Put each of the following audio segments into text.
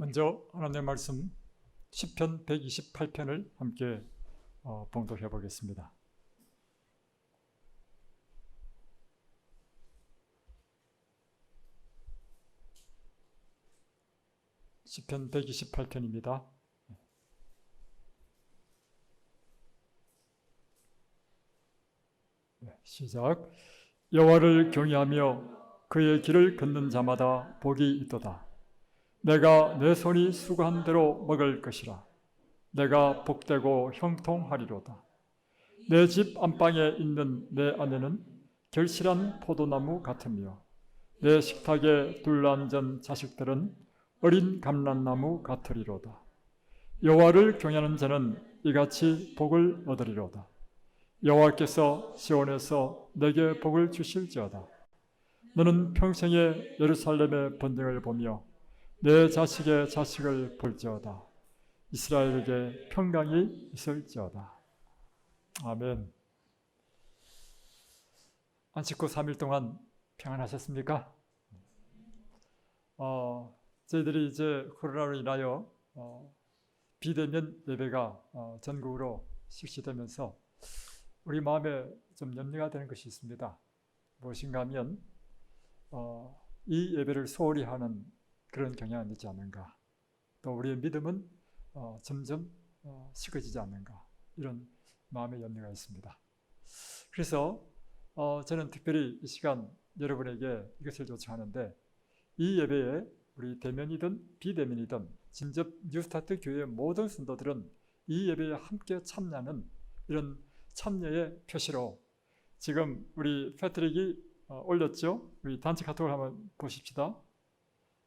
먼저 하나님의 말씀 시편 128편을 함께 봉독해 보겠습니다. 시편 128편입니다. 시작. 여호와를 경외하며 그의 길을 걷는 자마다 복이 있도다. 내가 내 손이 수고한 대로 먹을 것이라. 내가 복되고 형통하리로다. 내 집 안방에 있는 내 아내는 결실한 포도나무 같으며 내 식탁에 둘러앉은 자식들은 어린 감람나무 같으리로다. 여호와를 경외하는 자는 이같이 복을 얻으리로다. 여호와께서 시온에서 내게 복을 주실지어다. 너는 평생에 예루살렘의 번영을 보며 내 자식의 자식을 볼지어다. 이스라엘에게 평강이 있을지어다. 아멘. 안식 후 3일 동안 평안하셨습니까? 저희들이 이제 코로나로 인하여 비대면 예배가 전국으로 실시되면서 우리 마음에 좀 염려가 되는 것이 있습니다. 무엇인가 하면 이 예배를 소홀히 하는 그런 경향이 있지 않는가, 또 우리의 믿음은 점점 식어지지 않는가, 이런 마음의 염려가 있습니다. 그래서 저는 특별히 이 시간 여러분에게 이것을 요청하는데, 이 예배에 우리 대면이든 비대면이든 진접 뉴스타트 교회의 모든 성도들은 이 예배에 함께 참여하는 이런 참여의 표시로 지금 우리 패트릭이 올렸죠? 우리 단체 카톡을 한번 보십시다.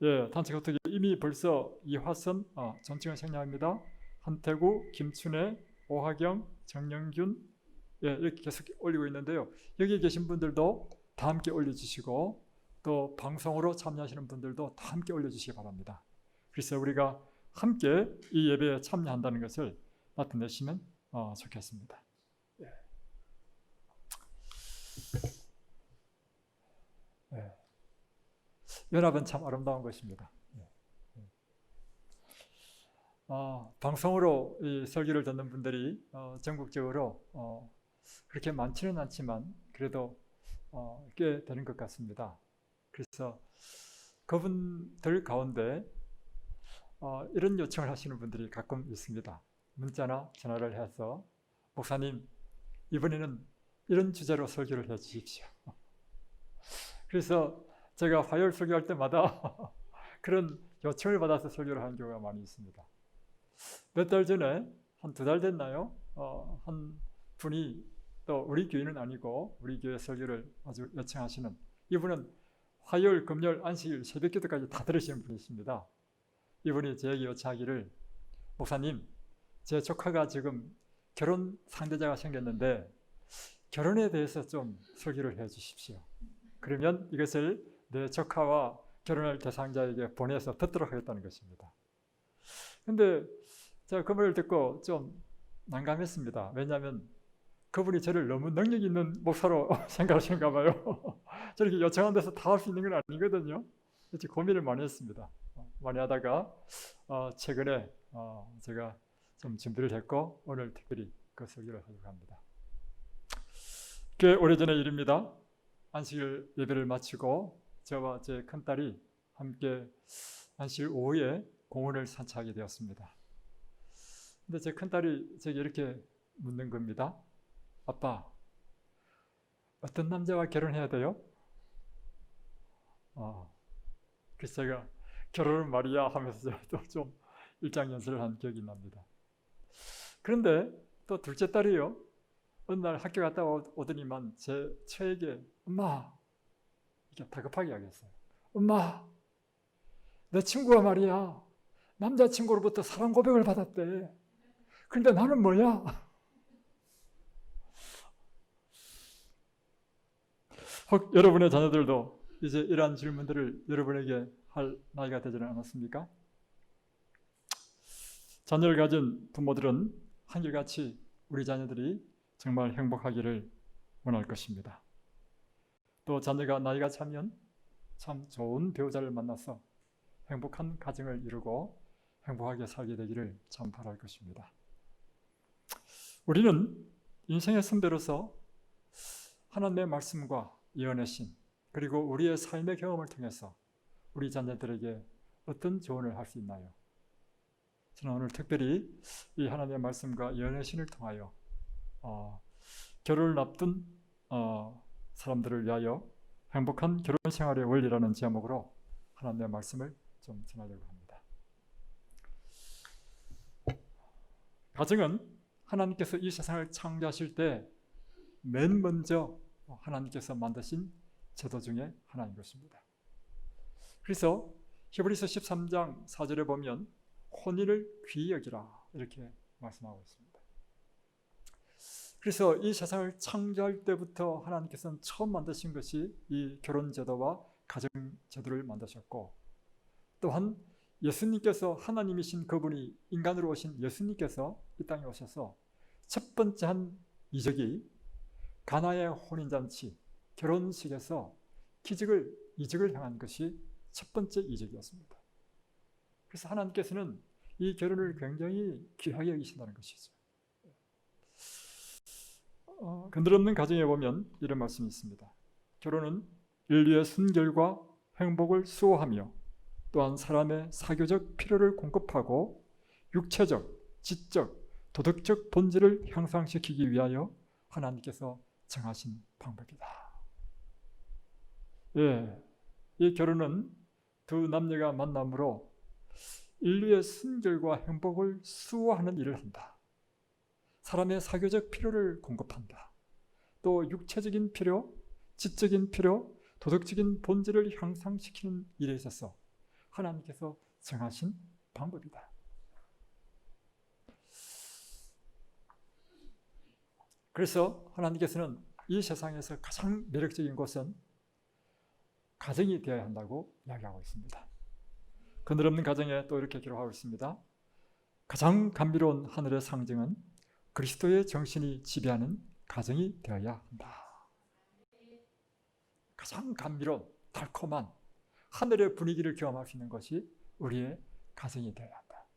예, 단체 카톡에 이미 벌써 이화선, 존칭을 생략합니다. 한태구, 김춘혜, 오하경, 정영균, 예, 이렇게 계속 올리고 있는데요. 여기 계신 분들도 다 함께 올려주시고, 또 방송으로 참여하시는 분들도 다 함께 올려주시기 바랍니다. 그래서 우리가 함께 이 예배에 참여한다는 것을 나타내시면 좋겠습니다. 예. 예. 연합은 참 아름다운 것입니다. 방송으로 이 설교를 듣는 분들이 전국적으로 그렇게 많지는 않지만 그래도 꽤 되는 것 같습니다. 그래서 그분들 가운데 이런 요청을 하시는 분들이 가끔 있습니다. 문자나 전화를 해서 목사님, 이번에는 이런 주제로 설교를 해 주십시오. 그래서 제가 화요일 설교할 때마다 그런 요청을 받아서 설교를 하는 경우가 많이 있습니다. 몇 달 전에, 한 2달 됐나요? 한 분이, 또 우리 교회는 아니고 우리 교회 설교를 아주 요청하시는, 이분은 화요일, 금요일, 안식일, 새벽기도까지 다 들으시는 분이십니다. 이분이 저에게 요청하기를, 목사님, 제 조카가 지금 결혼 상대자가 생겼는데 결혼에 대해서 좀 설교를 해 주십시오. 그러면 이것을 내 조카와 결혼할 대상자에게 보내서 듣도록 하겠다는 것입니다. 근데 제가 그 말을 듣고 좀 난감했습니다. 왜냐하면 그분이 저를 너무 능력 있는 목사로 생각하시는가 봐요. 저렇게 요청한 데서 다 할 수 있는 건 아니거든요. 그래서 고민을 많이 했습니다. 많이 하다가 최근에 제가 좀 준비를 했고 오늘 특별히 그 설교를 하려고 합니다. 꽤 오래전의 일입니다. 안식일 예배를 마치고 저와 제 큰딸이 함께 안식일 오후에 공원을 산책하게 되었습니다. 근데 제 큰딸이 제게 이렇게 묻는 겁니다. 아빠, 어떤 남자와 결혼해야 돼요? 그래서 제가 결혼은 말이야 하면서 또 좀 일장연설을 한 기억이 납니다. 그런데 또 둘째 딸이요, 어느 날 학교 갔다 오더니만 제 처에게, 엄마, 이렇게 다급하게 하겠어요. 엄마, 내 친구가 말이야, 남자친구로부터 사랑 고백을 받았대. 근데 나는 뭐야? 혹 여러분의 자녀들도 이제 이러한 질문들을 여러분에게 할 나이가 되지는 않았습니까? 자녀를 가진 부모들은 한결같이 우리 자녀들이 정말 행복하기를 원할 것입니다. 또 자녀가 나이가 차면 참 좋은 배우자를 만나서 행복한 가정을 이루고 행복하게 살게 되기를 참 바랄 것입니다. 우리는 인생의 선배로서 하나님의 말씀과 예언의 신, 그리고 우리의 삶의 경험을 통해서 우리 자녀들에게 어떤 조언을 할 수 있나요? 저는 오늘 특별히 이 하나님의 말씀과 예언의 신을 통하여 결혼을 앞둔 사람들을 위하여 행복한 결혼 생활의 원리라는 제목으로 하나님의 말씀을 좀 전하려고 합니다. 가정은 하나님께서 이 세상을 창조하실 때 맨 먼저 하나님께서 만드신 제도 중에 하나인 것입니다. 그래서 히브리서 13장 4절에 보면 혼인을 귀히 여기라 이렇게 말씀하고 있습니다. 그래서 이 세상을 창조할 때부터 하나님께서는 처음 만드신 것이 이 결혼 제도와 가정 제도를 만드셨고, 또한 예수님께서 하나님이신 그분이 인간으로 오신 예수님께서 이 땅에 오셔서 첫 번째 한 이적이 가나의 혼인잔치 결혼식에서 이적을 향한 것이 첫 번째 이적이었습니다. 그래서 하나님께서는 이 결혼을 굉장히 귀하게 여기신다는 것이죠. 건드없는 가정에 보면 이런 말씀이 있습니다. 결혼은 인류의 순결과 행복을 수호하며 또한 사람의 사교적 필요를 공급하고 육체적, 지적, 도덕적 본질을 향상시키기 위하여 하나님께서 정하신 방법이다. 이 결혼은 두 남녀가 만남으로 인류의 순결과 행복을 수호하는 일을 한다. 사람의 사교적 필요를 공급한다. 또 육체적인 필요, 지적인 필요, 도덕적인 본질을 향상시키는 일에 있어서 하나님께서 정하신 방법이다. 그래서 하나님께서는 이 세상에서 가장 매력적인 곳은 가정이 되어야 한다고 이야기하고 있습니다. 그늘없는 가정에 또 이렇게 기록하고 있습니다. 가장 감미로운 하늘의 상징은 그리스도의 정신이 지배하는 가정이 되어야 한다. 가장 감미로운 달콤한 하늘의 분위기를 경험할 수 있는 것이 우리의 가정이 되어야 한다.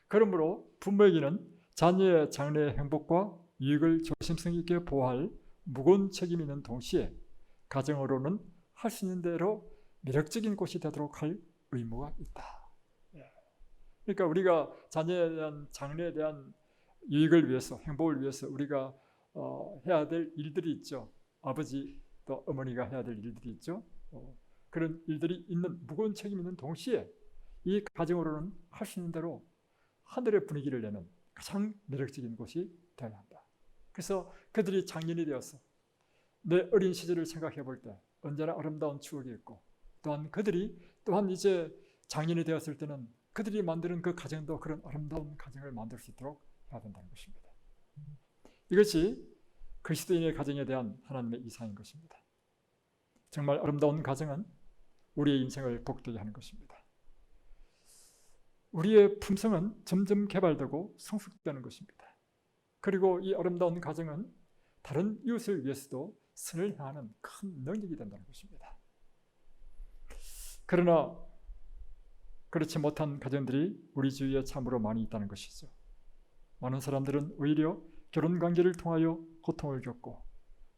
그러므로 부모에게는 자녀의 장래의 행복과 이익을 조심성 있게 보호할 무거운 책임이 있는 동시에 가정으로는 할 수 있는 대로 매력적인 곳이 되도록 할 의무가 있다. 그러니까 우리가 자녀에 대한 장래에 대한 이익을 위해서, 행복을 위해서 우리가 해야 될 일들이 있죠. 아버지 또 어머니가 해야 될 일들이 있죠. 그런 일들이 있는 무거운 책임이 있는 동시에 이 가정으로는 할 수 있는 대로 하늘의 분위기를 내는 가장 매력적인 곳이 되어야 한다. 그래서 그들이 장년이 되어서 내 어린 시절을 생각해 볼 때 언제나 아름다운 추억이 있고, 또한 그들이 또한 이제 장년이 되었을 때는 그들이 만드는 그 가정도 그런 아름다운 가정을 만들 수 있도록 해야 된다는 것입니다. 이것이 그리스도인의 가정에 대한 하나님의 이상인 것입니다. 정말 아름다운 가정은 우리의 인생을 복되게 하는 것입니다. 우리의 품성은 점점 개발되고 성숙되는 것입니다. 그리고 이 아름다운 가정은 다른 이웃을 위해서도 선을 향하는 큰 능력이 된다는 것입니다. 그러나 그렇지 못한 가정들이 우리 주위에 참으로 많이 있다는 것이죠. 많은 사람들은 오히려 결혼관계를 통하여 고통을 겪고,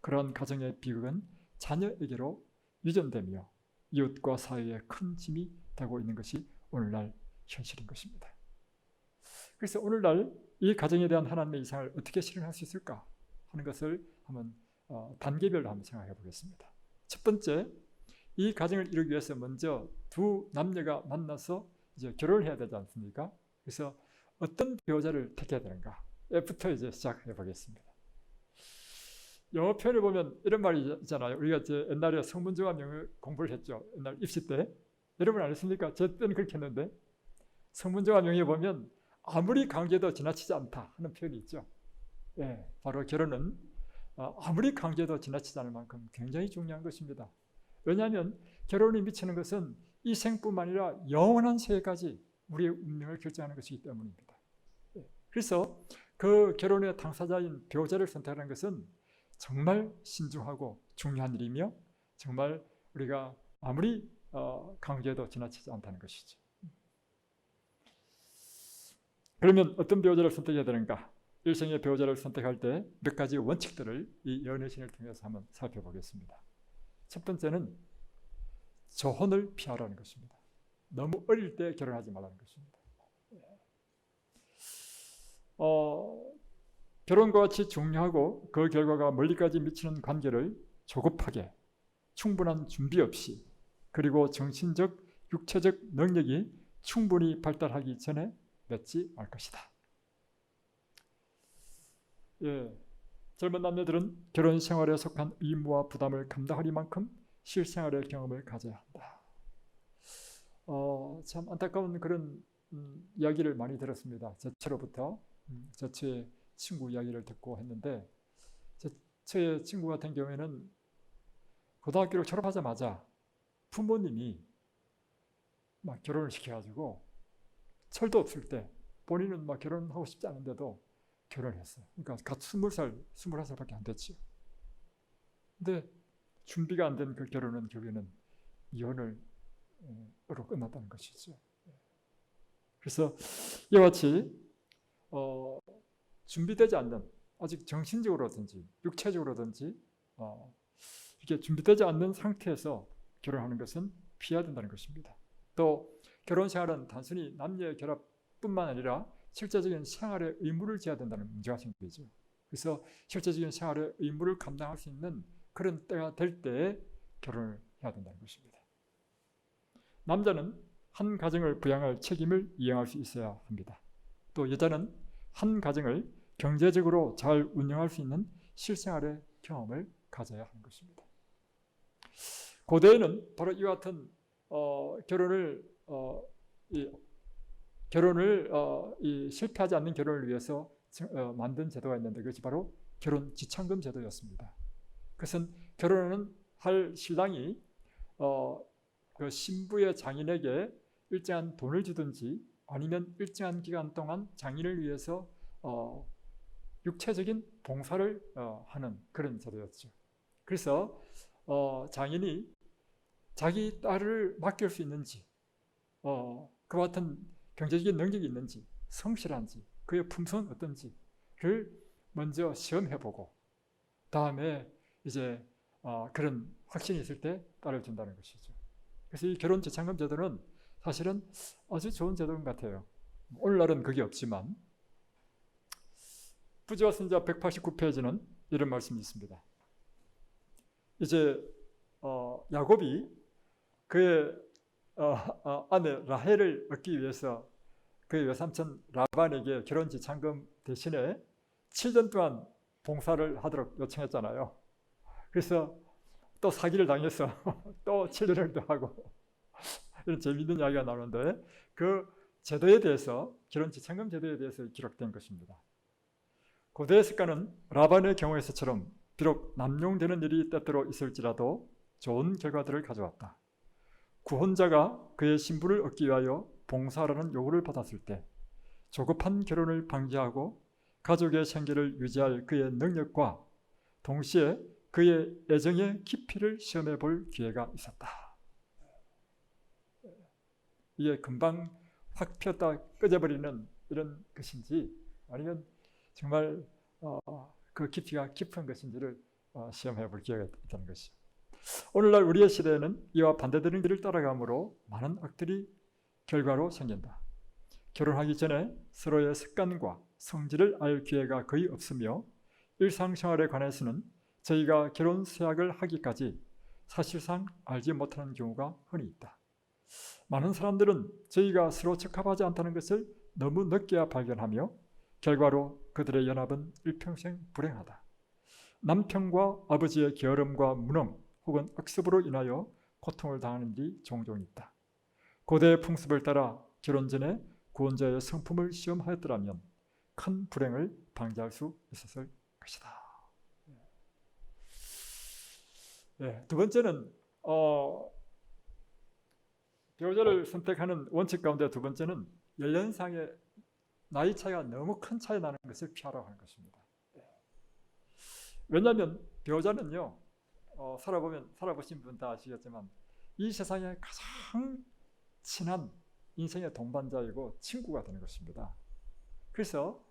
그러한 가정의 비극은 자녀에게로 유전되며 이웃과 사회에 큰 짐이 되고 있는 것이 오늘날 현실인 것입니다. 그래서 오늘날 이 가정에 대한 하나님의 이상을 어떻게 실현할 수 있을까 하는 것을 한번 단계별로 한번 생각해 보겠습니다. 첫 번째, 이 가정을 이루기 위해서 먼저 두 남녀가 만나서 이제 결혼을 해야 되지 않습니까? 그래서 어떤 배우자를 택해야 되는가부터 이제 시작해 보겠습니다. 영어 표현을 보면 이런 말이 있잖아요. 우리가 이제 옛날에 성문조화 영어 공부를 했죠. 옛날 입시 때. 여러분 안 했습니까? 제 때는 그렇게 했는데, 성문조화 명에 보면 아무리 강조해도 지나치지 않다 하는 표현이 있죠. 바로 결혼은 아무리 강조해도 지나치지 않을 만큼 굉장히 중요한 것입니다. 왜냐하면 결혼이 미치는 것은 이 생뿐만 아니라 영원한 세계까지 우리의 운명을 결정하는 것이기 때문입니다. 그래서 그 결혼의 당사자인 배우자를 선택하는 것은 정말 신중하고 중요한 일이며, 정말 우리가 아무리 강조해도 지나치지 않다는 것이죠. 그러면 어떤 배우자를 선택해야 되는가? 일생의 배우자를 선택할 때 몇 가지 원칙들을 이 연애신을 통해서 한번 살펴보겠습니다. 첫 번째는 조혼을 피하라는 것입니다. 너무 어릴 때 결혼하지 말라는 것입니다. 결혼과 같이 중요하고 그 결과가 멀리까지 미치는 관계를 조급하게 충분한 준비 없이 그리고 정신적, 육체적 능력이 충분히 발달하기 전에 맺지 말 것이다. 젊은 남녀들은 결혼 생활에 속한 의무와 부담을 감당하리만큼 실생활의 경험을 가져야 한다. 참 안타까운 그런 이야기를 많이 들었습니다. 저로부터 저의 친구 이야기를 듣고 했는데 저의 친구 같은 경우에는 고등학교를 졸업하자마자 부모님이 막 결혼을 시켜가지고 철도 없을 때 본인은 막 결혼하고 싶지 않은데도 결혼을 했어요. 그러니까 갓 20살, 21살밖에 안 됐죠. 근데 준비가 안 된 그 결혼은 결국에는 이혼으로 끝났다는 것이죠. 그래서 이와 같이 준비되지 않는, 아직 정신적으로든지 육체적으로든지 이렇게 준비되지 않는 상태에서 결혼하는 것은 피해야 된다는 것입니다. 또 결혼 생활은 단순히 남녀의 결합뿐만 아니라 실제적인 생활의 의무를 져야 된다는 문제가 생기죠. 그래서 실제적인 생활의 의무를 감당할 수 있는 그런 때가 될 때 결혼을 해야 된다는 것입니다. 남자는 한 가정을 부양할 책임을 이행할 수 있어야 합니다. 또 여자는 한 가정을 경제적으로 잘 운영할 수 있는 실생활의 경험을 가져야 하는 것입니다. 고대에는 바로 이와 같은 실패하지 않는 결혼을 위해서 만든 제도가 있는데 그것이 바로 결혼 지참금 제도였습니다. 그것은 결혼을 할 신랑이 그 신부의 장인에게 일정한 돈을 주든지 아니면 일정한 기간 동안 장인을 위해서 육체적인 봉사를 하는 그런 제도였죠. 그래서 장인이 자기 딸을 맡길 수 있는지 그와 같은 경제적인 능력이 있는지 성실한지 그의 품성은 어떤지를 먼저 시험해보고 다음에 이제 그런 확신이 있을 때 딸을 준다는 것이죠. 그래서 이 결혼 지참금 제도는 사실은 아주 좋은 제도인 것 같아요. 오늘날은 그게 없지만 부지와 선지자 189페이지는 이런 말씀이 있습니다. 이제 야곱이 그의 아내 라헬을 얻기 위해서 그의 외삼촌 라반에게 결혼 지참금 대신에 7년 동안 봉사를 하도록 요청했잖아요. 그래서 또 사기를 당해서 또 7년을 더 하고 이런 재미있는 이야기가 나오는데 그 제도에 대해서 결혼 지참금 제도에 대해서 기록된 것입니다. 고대 습관은 라반의 경우에서처럼 비록 남용되는 일이 때때로 있을지라도 좋은 결과들을 가져왔다. 구혼자가 그의 신부를 얻기 위하여 봉사라는 요구를 받았을 때 조급한 결혼을 방지하고 가족의 생계를 유지할 그의 능력과 동시에 그의 애정의 깊이를 시험해 볼 기회가 있었다. 이게 금방 확 피었다 꺼져버리는 이런 것인지 아니면 정말 그 깊이가 깊은 것인지를 시험해 볼 기회가 있다는 것이죠. 오늘날 우리의 시대에는 이와 반대되는 길을 따라가므로 많은 악들이 결과로 생긴다. 결혼하기 전에 서로의 습관과 성질을 알 기회가 거의 없으며 일상생활에 관해서는 저희가 결혼 서약을 하기까지 사실상 알지 못하는 경우가 흔히 있다. 많은 사람들은 저희가 서로 적합하지 않다는 것을 너무 늦게야 발견하며 결과로 그들의 연합은 일평생 불행하다. 남편과 아버지의 게으름과 무능 혹은 악습으로 인하여 고통을 당하는 일이 종종 있다. 고대의 풍습을 따라 결혼 전에 구원자의 성품을 시험하였더라면 큰 불행을 방지할 수 있었을 것이다. 두 번째는 배우자를 선택하는 원칙 가운데 두 번째는 연령상의 나이 차이가 너무 큰 차이 나는 것을 피하라고 하는 것입니다. 왜냐하면 배우자는요 살아보신 분 다 아시겠지만 이 세상에 가장 친한 인생의 동반자이고 친구가 되는 것입니다. 그래서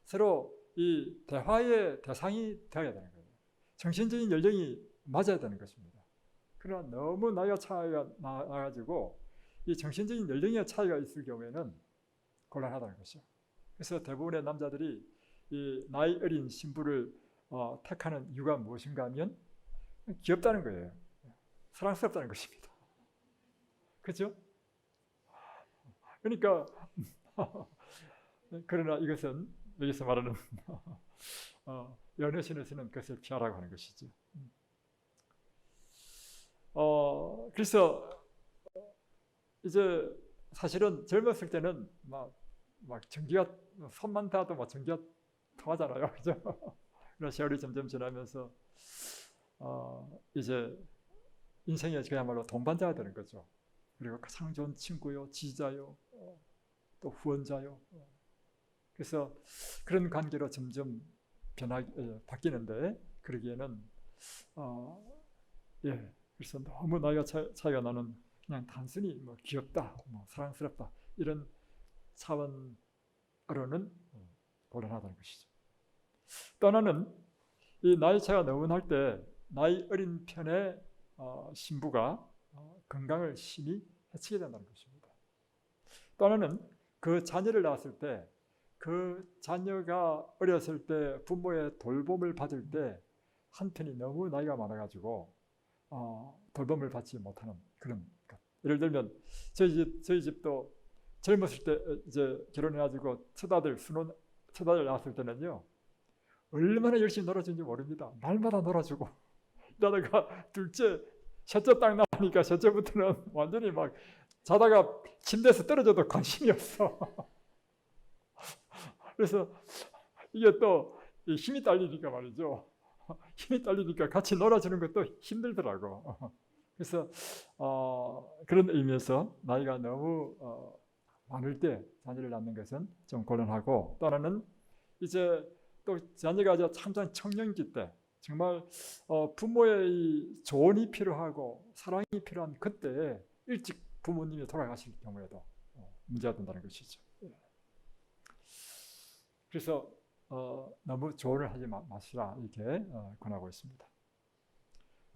서로 이 대화의 대상이 되어야 되는 거예요. 정신적인 연령이 맞아야 되는 것입니다. 그러나 너무 나이가 차이가 나가지고 이 정신적인 연령의 차이가 있을 경우에는 곤란하다는 것이죠. 그래서 대부분의 남자들이 이 나이 어린 신부를 택하는 이유가 무엇인가 하면 귀엽다는 거예요. 사랑스럽다는 것입니다. 그렇죠? 그러니까 그러나 이것은 여기서 말하는 연애신에서는 그것을 피하라고 하는 것이죠. 그래서 이제 사실은 젊었을 때는 막 전기가 손만 닿아도 막 전기가 통하잖아요, 그죠? 그러나 세월이 점점 지나면서 이제 인생에 그야말로 동반자가 되는 거죠. 그리고 가장 좋은 친구요, 지자요, 또 후원자요. 그래서 그런 관계로 점점 바뀌는데 그러기에는 그래서 너무 나이가 차이가 나는 그냥 단순히 뭐 귀엽다, 뭐 사랑스럽다 이런 차원으로는 곤란하다는 것이죠. 또 하나는 이 나이 차이가 너무 날 때 나이 어린 편의 신부가 건강을 심히 해치게 된다는 것입니다. 또 하나는 그 자녀를 낳았을 때 그 자녀가 어렸을 때 부모의 돌봄을 받을 때 한편이 너무 나이가 많아가지고 돌봄을 받지 못하는 그런 것. 예를 들면 저희 집도 젊었을 때 이제 결혼해가지고 첫아들 낳았을 때는요 얼마나 열심히 놀아주는지 모릅니다. 날마다 놀아주고 이러다가 셋째 딱 나니까 셋째부터는 완전히 막 자다가 침대에서 떨어져도 관심이 없어. 그래서 이게 또 힘이 딸리니까 말이죠. 힘이 딸리니까 같이 놀아주는 것도 힘들더라고. 그래서 그런 의미에서 나이가 너무 많을 때 자녀를 낳는 것은 좀 곤란하고, 또 하나는 이제 또 자녀가 참전 청년기 때 정말 부모의 이 조언이 필요하고 사랑이 필요한 그때에 일찍 부모님이 돌아가실 경우에도 문제가 된다는 것이죠. 그래서 너무 조언을 하지 마시라 이렇게 권하고 있습니다.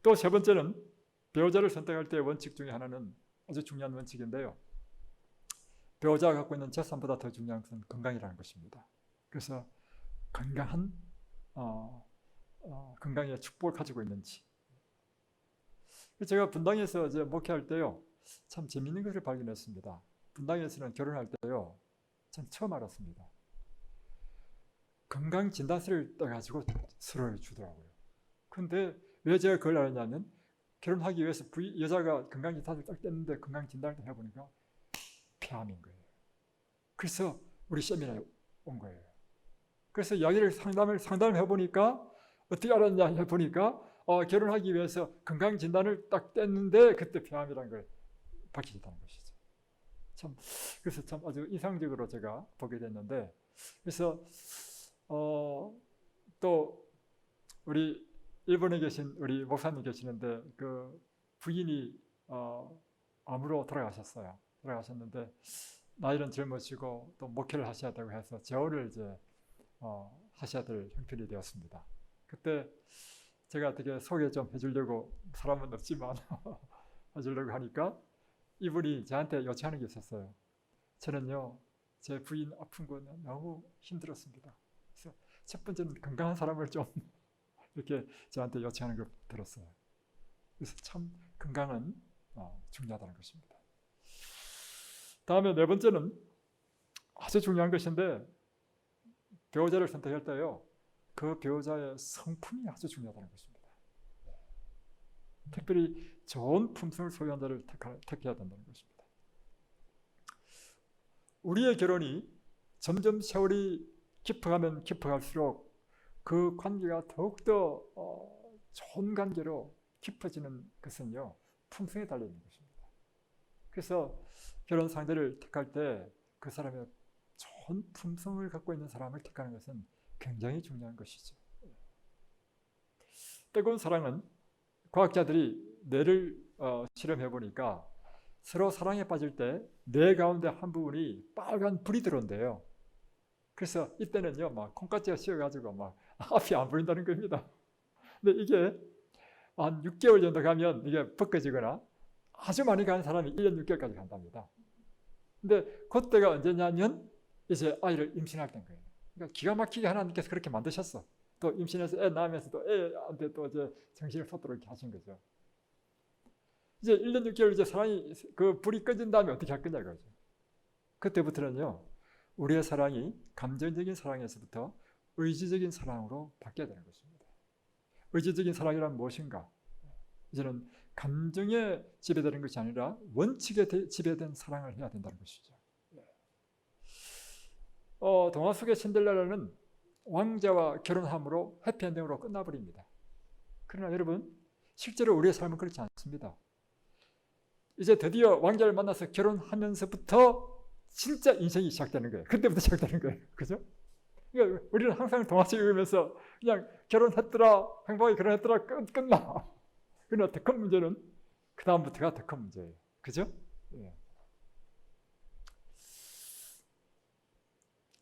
또 세 번째는 배우자를 선택할 때의 원칙 중에 하나는 아주 중요한 원칙인데요. 배우자가 갖고 있는 재산보다 더 중요한 것은 건강이라는 것입니다. 그래서 건강한 건강의 축복을 가지고 있는지. 제가 분당에서 이제 목회할 때요, 참 재밌는 것을 발견했습니다. 분당에서는 결혼할 때요, 전 처음 알았습니다. 건강 진단서를 떠가지고 서로 주더라고요. 근데 왜 제가 그걸 알았냐면, 결혼하기 위해서 여자가 건강 진단을 딱 뗐는데 건강 진단을 해보니까 폐암인 거예요. 그래서 우리 세미나에 온 거예요. 그래서 이야기를 상담을 해보니까 어떻게 알았냐 해보니까 결혼하기 위해서 건강 진단을 딱 뗐는데 그때 폐암이라는 걸 밝혀졌다는 것이죠. 그래서 참 아주 인상적으로 제가 보게 됐는데, 그래서 또 우리 일본에 계신 우리 목사님 계시는데 그 부인이 암으로 돌아가셨어요. 돌아가셨는데 나이는 젊으시고 또 목회를 하셔야 되고 해서 재혼을 이제 하셔야 될 형편이 되었습니다. 그때 제가 어떻게 소개 좀 해주려고, 사람은 없지만 해주려고 하니까 이분이 저한테 요청하는 게 있었어요. 저는요, 제 부인 아픈 거는 너무 힘들었습니다. 그래서 첫 번째는 건강한 사람을 좀 이렇게 저한테 요청하는 걸 들었어요. 그래서 참 건강은 중요하다는 것입니다. 다음에 네 번째는 아주 중요한 것인데, 배우자를 선택할 때요, 그 배우자의 성품이 아주 중요하다는 것입니다. 특별히 좋은 품성을 소유한 자를 택해야 된다는 것입니다. 우리의 결혼이 점점 세월이 깊어가면 깊어갈수록 그 관계가 더욱더 좋은 관계로 깊어지는 것은요, 품성에 달려있는 것입니다. 그래서 결혼 상대를 택할 때 그 사람의 좋은 품성을 갖고 있는 사람을 택하는 것은 굉장히 중요한 것이죠. 뜨거운 사랑은 과학자들이 뇌를 실험해 보니까 서로 사랑에 빠질 때 뇌 가운데 한 부분이 빨간 불이 들어온대요. 그래서 이때는요, 막 콩깍지가 씌어가지고 막 앞이 안 보인다는 겁니다. 근데 이게 한 6개월 정도 가면 이게 벗겨지거나 아주 많이 가는 사람이 1년 6개월까지 간답니다. 근데 그때가 언제냐면 이제 아이를 임신할 때인 거예요. 그러니까 기가 막히게 하나님께서 그렇게 만드셨어. 또 임신해서 애 낳으면서 또 애한테 또 이제 정신을 쏟도록 이렇게 하신 거죠. 이제 1년 6개월 이제 사랑이 그 불이 꺼진 다음에 어떻게 할 거냐 이거죠. 그때부터는요, 우리의 사랑이 감정적인 사랑에서부터 의지적인 사랑으로 바뀌어야 되는 것입니다. 의지적인 사랑이란 무엇인가? 이제는 감정에 지배되는 것이 아니라 원칙에 지배된 사랑을 해야 된다는 것이죠. 동화 속의 신데렐라는 왕자와 결혼함으로 해피엔딩으로 끝나버립니다. 그러나 여러분, 실제로 우리의 삶은 그렇지 않습니다. 이제 드디어 왕자를 만나서 결혼하면서부터 진짜 인생이 시작되는 거예요. 그때부터 시작되는 거예요. 그죠? 그러니까 우리는 항상 동화책 읽으면서 그냥 결혼했더라, 행복하게 결혼했더라, 끝나. 그러나 더 큰 문제는 그 다음부터가 더 큰 문제예요. 그죠? 예.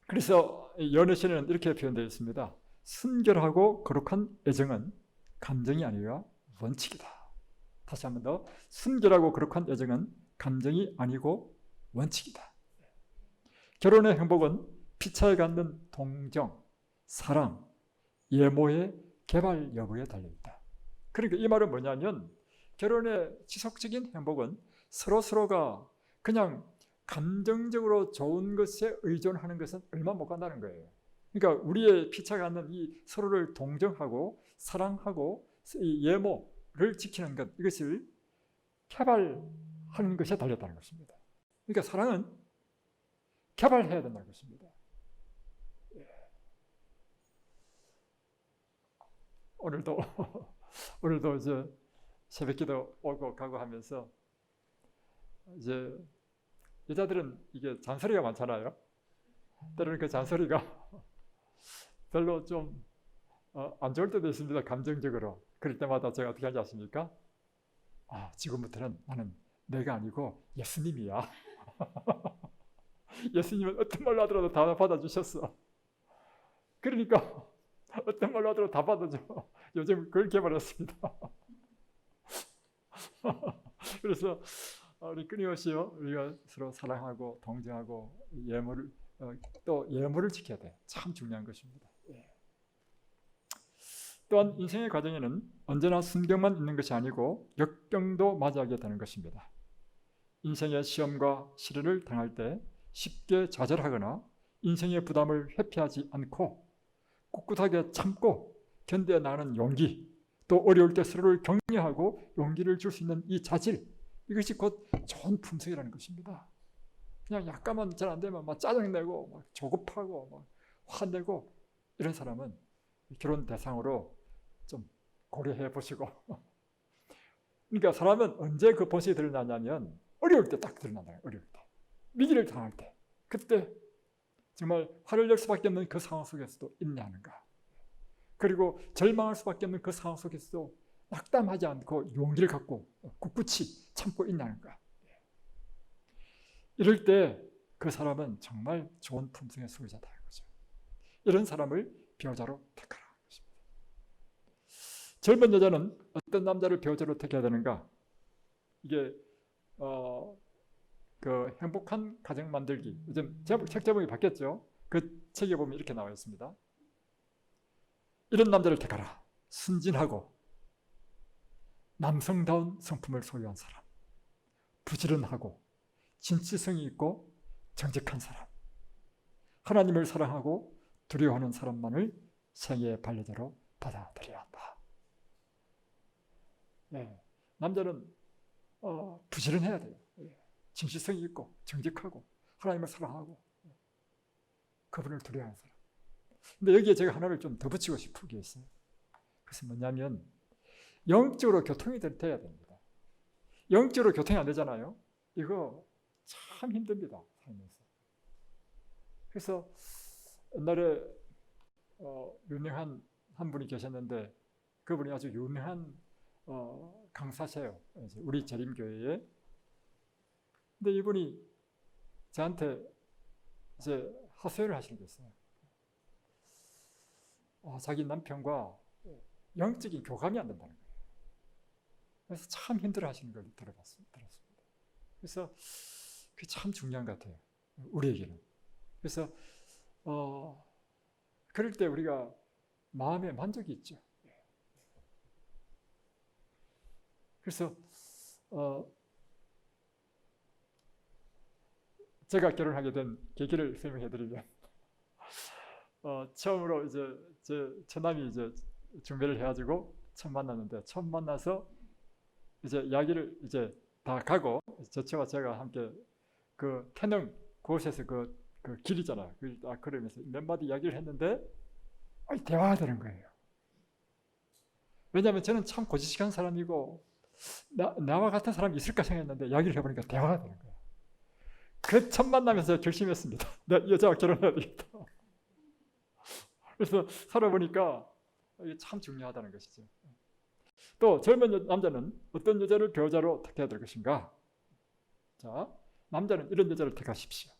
그래서 연애시는 이렇게 표현되어 있습니다. 순결하고 거룩한 애정은 감정이 아니라 원칙이다. 다시 한 번 더, 순결하고 거룩한 애정은 감정이 아니고 원칙이다. 결혼의 행복은 피차에 갖는 동정, 사랑, 예모의 개발 여부에 달려있다. 그러니까 이 말은 뭐냐면 결혼의 지속적인 행복은 서로가 그냥 감정적으로 좋은 것에 의존하는 것은 얼마 못 간다는 거예요. 그러니까 우리의 피차가 갖는 이 서로를 동정하고 사랑하고 이 예모를 지키는 것, 이것을 개발하는 것에 달렸다는 것입니다. 그러니까 사랑은 개발해야 된다는 것입니다. 오늘도 이제 새벽기도 오고 가고 하면서 이제 여자들은 이게 잔소리가 많잖아요. 때로는 그 잔소리가 별로 좀 안 좋을 때도 있습니다. 감정적으로. 그럴 때마다 제가 어떻게 하지 않습니까? 지금부터는 나는 내가 아니고 예수님이야. 예수님은 어떤 말로 하더라도 다 받아주셨어. 그러니까 어떤 말로 하더라도 다 받아줘. 요즘 그걸 개발했습니다. 그래서 우리 끊임없이요, 우리가 서로 사랑하고 동정하고 또 예물을 지켜야 돼. 참 중요한 것입니다. 또한 인생의 과정에는 언제나 순경만 있는 것이 아니고 역경도 맞이하게 되는 것입니다. 인생의 시험과 시련을 당할 때 쉽게 좌절하거나 인생의 부담을 회피하지 않고 꿋꿋하게 참고 견뎌나가는 용기, 또 어려울 때 서로를 격려하고 용기를 줄 수 있는 이 자질, 이것이 곧 좋은 품성이라는 것입니다. 그냥 약간만 잘 안 되면 막 짜증내고 막 조급하고 막 화내고 이런 사람은 결혼 대상으로 좀 고려해 보시고. 그러니까 사람은 언제 그 본성이 드러나냐면 어려울 때 딱 드러난다. 어려울 때, 위기를 당할 때, 그때 정말 화를 낼 수밖에 없는 그 상황 속에서도 인내하는가, 그리고 절망할 수밖에 없는 그 상황 속에서도 낙담하지 않고 용기를 갖고 꿋꿋이 참고 인내하는가. 이럴 때 그 사람은 정말 좋은 품성의 소유자다 이거죠. 이런 사람을 배우자로 택하라. 젊은 여자는 어떤 남자를 배우자로 택해야 되는가? 이게 그 행복한 가정 만들기, 요즘 책 제목이 바뀌었죠. 그 책에 보면 이렇게 나와 있습니다. 이런 남자를 택하라. 순진하고 남성다운 성품을 소유한 사람, 부지런하고 진취성이 있고 정직한 사람, 하나님을 사랑하고 두려워하는 사람만을 생애의 반려자로 받아들여야 한다. 남자는 부지런해야 돼요. 진실성이 있고 정직하고 하나님을 사랑하고 그분을 두려워하는 사람. 근데 여기에 제가 하나를 좀 더 붙이고 싶은 게 있어요. 그것은 뭐냐면 영적으로 교통이 돼야 됩니다. 영적으로 교통이 안 되잖아요. 이거 참 힘듭니다. 살면서. 그래서 옛날에 유명한 한 분이 계셨는데 그분이 아주 유명한 강사세요. 우리 재림교회에. 근데 이분이 저한테 이제 하소연을 하시는 게 있어요. 자기 남편과 영적인 교감이 안 된다는 거예요. 그래서 참 힘들어하시는 걸 들었습니다. 그래서 그게 참 중요한 것 같아요, 우리에게는. 그래서 그럴 때 우리가 마음에 만족이 있죠. 그래서 제가 결혼하게 된 계기를 설명해드리면, 처음으로 이제 제 처남이 이제 중매를 해가지고 처음 만났는데, 처음 만나서 이제 이야기를 이제 다 가고, 저와 제가 함께 그 태릉 그곳에서 그 길이잖아. 그러면서 몇 마디 이야기를 했는데 대화가 되는 거예요. 왜냐하면 저는 참 고지식한 사람이고 나와 같은 사람이 있을까 생각했는데 이야기를 해보니까 대화가 되는 거예요. 그 첫 만나면서 결심했습니다. 내 여자와 결혼해야 되겠다. 그래서 살아보니까 이게 참 중요하다는 것이죠. 또 젊은 남자는 어떤 여자를 배우자로 택해야 될 것인가? 자, 남자는 이런 여자를 택하십시오.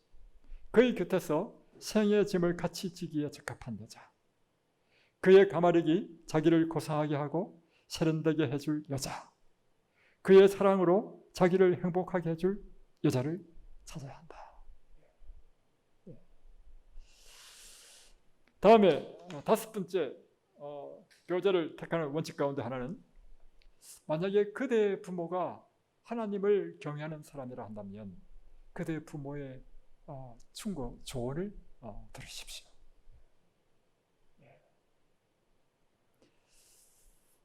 그의 곁에서 생의 짐을 같이 지기에 적합한 여자. 그의 가마력이 자기를 고상하게 하고 세련되게 해줄 여자. 그의 사랑으로 자기를 행복하게 해줄 여자를 찾아야 한다. 다음에 다섯 번째 배우자를 택하는 원칙 가운데 하나는, 만약에 그대의 부모가 하나님을 경외하는 사람이라 한다면 그대의 부모의 충고, 조언을 들으십시오.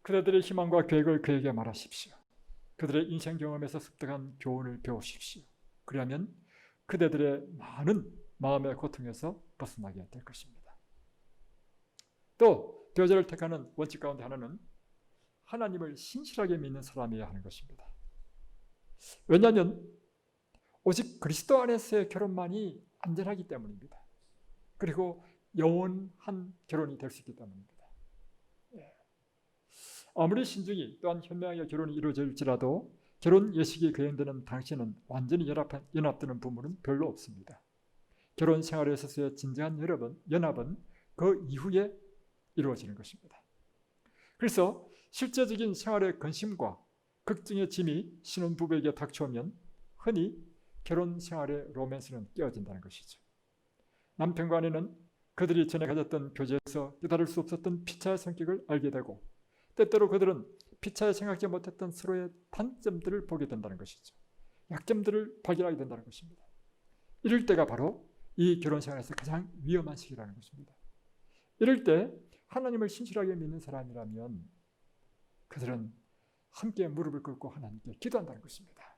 그대들의 희망과 계획을 그에게 말하십시오. 그들의 인생 경험에서 습득한 교훈을 배우십시오. 그러면 그대들의 많은 마음의 고통에서 벗어나게 될 것입니다. 또 배우자를 택하는 원칙 가운데 하나는 하나님을 신실하게 믿는 사람이어야 하는 것입니다. 왜냐하면 오직 그리스도 안에서의 결혼만이 안전하기 때문입니다. 그리고 영원한 결혼이 될 수 있기 때문입니다. 아무리 신중히 또한 현명하게 결혼이 이루어질지라도 결혼 예식이 거행되는 당시에는 완전히 연합되는 부분은 별로 없습니다. 결혼 생활에 있어서의 진정한 연합은 그 이후에 이루어지는 것입니다. 그래서 실제적인 생활의 근심과 걱정의 짐이 신혼부부에게 닥쳐오면 흔히 결혼 생활의 로맨스는 깨어진다는 것이죠. 남편과 아내는 그들이 전에 가졌던 교제에서 깨달을 수 없었던 피차의 성격을 알게 되고, 때때로 그들은 피차에 생각지 못했던 서로의 단점들을 보게 된다는 것이죠. 약점들을 발견하게 된다는 것입니다. 이럴 때가 바로 이 결혼 생활에서 가장 위험한 시기라는 것입니다. 이럴 때 하나님을 신실하게 믿는 사람이라면 그들은 함께 무릎을 꿇고 하나님께 기도한다는 것입니다.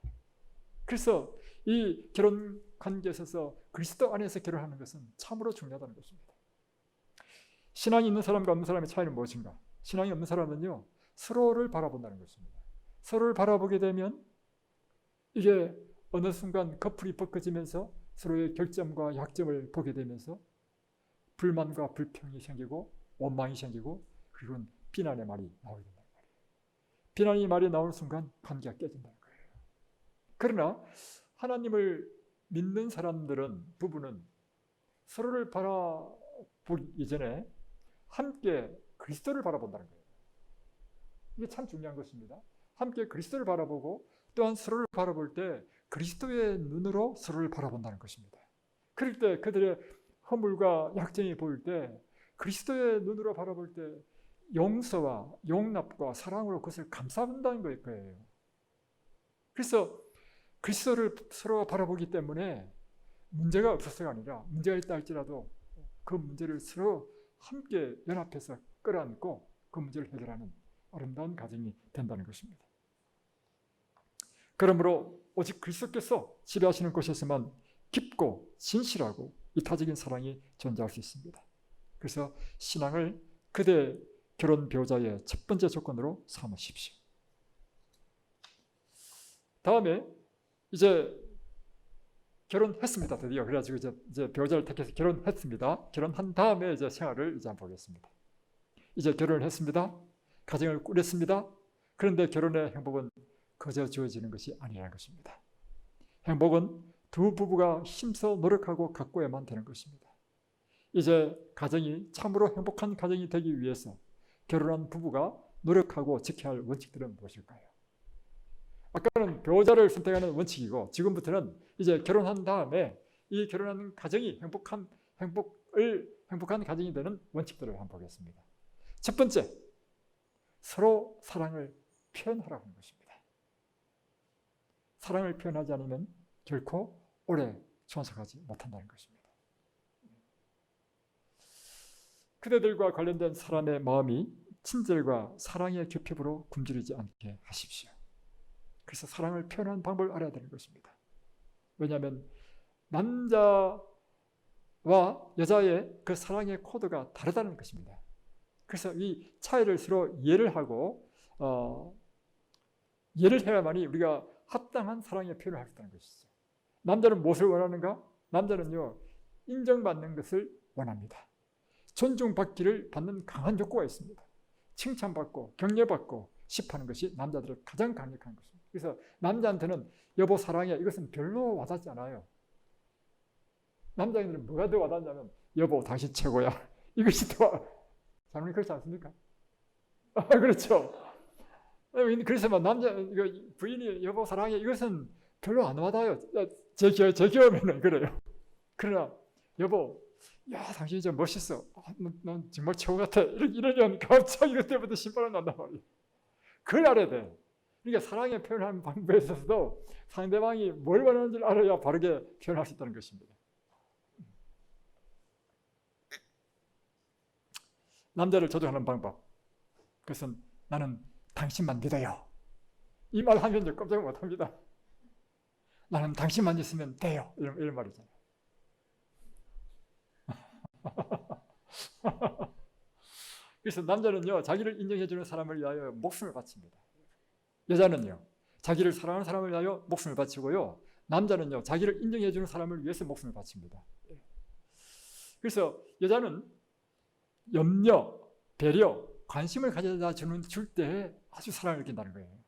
그래서 이 결혼 관계에 있어서 그리스도 안에서 결혼하는 것은 참으로 중요하다는 것입니다. 신앙이 있는 사람과 없는 사람의 차이는 무엇인가? 신앙이 없는 사람은요, 서로를 바라본다는 것입니다. 서로를 바라보게 되면 이게 어느 순간 커플이 벗겨지면서 서로의 결점과 약점을 보게 되면서 불만과 불평이 생기고 원망이 생기고, 그리고 비난의 말이 나오게 된다는 거예요. 비난의 말이 나오는 순간 관계가 깨진다는 거예요. 그러나 하나님을 믿는 사람들은, 부부는 서로를 바라보기 이전에 함께 그리스도를 바라본다는 거예요. 이게 참 중요한 것입니다. 함께 그리스도를 바라보고 또한 서로를 바라볼 때 그리스도의 눈으로 서로를 바라본다는 것입니다. 그럴 때 그들의 허물과 약점이 보일 때 그리스도의 눈으로 바라볼 때 용서와 용납과 사랑으로 그것을 감싸본다는 거예요. 그래서 그리스도를 서로 바라보기 때문에 문제가 없어서가 아니라, 문제가 있다 할지라도 그 문제를 서로 함께 연합해서 끌어안고 그 문제를 해결하는 아름다운 가정이 된다는 것입니다. 그러므로 오직 그리스도께서 지배하시는 곳에서만 깊고 진실하고 이타적인 사랑이 존재할 수 있습니다. 그래서 신앙을 그대 결혼 배우자의 첫 번째 조건으로 삼으십시오. 다음에 이제 결혼했습니다. 드디어. 그래가지고 이제 배우자를 택해서 결혼했습니다. 결혼한 다음에 이제 생활을 이제 한번 보겠습니다. 이제 결혼을 했습니다. 가정을 꾸렸습니다. 그런데 결혼의 행복은 그저 주어지는 것이 아니라는 것입니다. 행복은 두 부부가 힘써 노력하고 가꿔야만 되는 것입니다. 이제 가정이 참으로 행복한 가정이 되기 위해서 결혼한 부부가 노력하고 지켜야 할 원칙들은 무엇일까요? 아까는 배우자를 선택하는 원칙이고 지금부터는 이제 결혼한 다음에 이 결혼하는 가정이 행복한 가정이 되는 원칙들을 한번 보겠습니다. 첫 번째, 서로 사랑을 표현하라고 하는 것입니다. 사랑을 표현하지 않으면 결코 오래 존속하지 못한다는 것입니다. 그대들과 관련된 사람의 마음이 친절과 사랑의 교핍으로 굶주리지 않게 하십시오. 그래서 사랑을 표현하는 방법을 알아야 되는 것입니다. 왜냐하면 남자와 여자의 그 사랑의 코드가 다르다는 것입니다. 그래서 이 차이를 서로 이해를 하고 이해를 해야만이 우리가 합당한 사랑의 표현을 할 수 있다는 것이죠. 남자는 무엇을 원하는가? 남자는요, 인정받는 것을 원합니다. 존중받기를 받는 강한 욕구가 있습니다. 칭찬받고 격려받고 싶어하는 것이 남자들의 가장 강력한 것입니다. 그래서 남자한테는 여보 사랑해 이것은 별로 와닿지 않아요. 남자애들은 뭐가 더 와닿냐면 여보 당신 최고야 이것이 더 사람이 그렇지 않습니까? 그렇죠. 그래서 막 부인이 여보 사랑해 이것은 별로 안 와닿아요. 제 경험에는 그래요. 그러나 여보 야 당신 진짜 멋있어. 넌 정말 최고 같아. 이러면 갑자기 그때부터 신발을 난단 말이에요. 그걸 알아야 돼. 그러니까 사랑의 표현하는 방법에 있어서도 상대방이 뭘 원하는지를 알아야 바르게 표현할 수 있다는 것입니다. 남자를 조종하는 방법. 그것은 나는 당신만 믿어요. 이 말 하면 이제 깜짝 못합니다. 나는 당신만 있으면 돼요. 이런 말이잖아요. 그래서 남자는요, 자기를 인정해주는 사람을 위하여 목숨을 바칩니다. 여자는요, 자기를 사랑하는 사람을 위하여 목숨을 바치고요, 남자는요, 자기를 인정해주는 사람을 위해서 목숨을 바칩니다. 그래서 여자는 염려, 배려, 관심을 가져다 줄 때 아주 사랑을 느낀다는 거예요.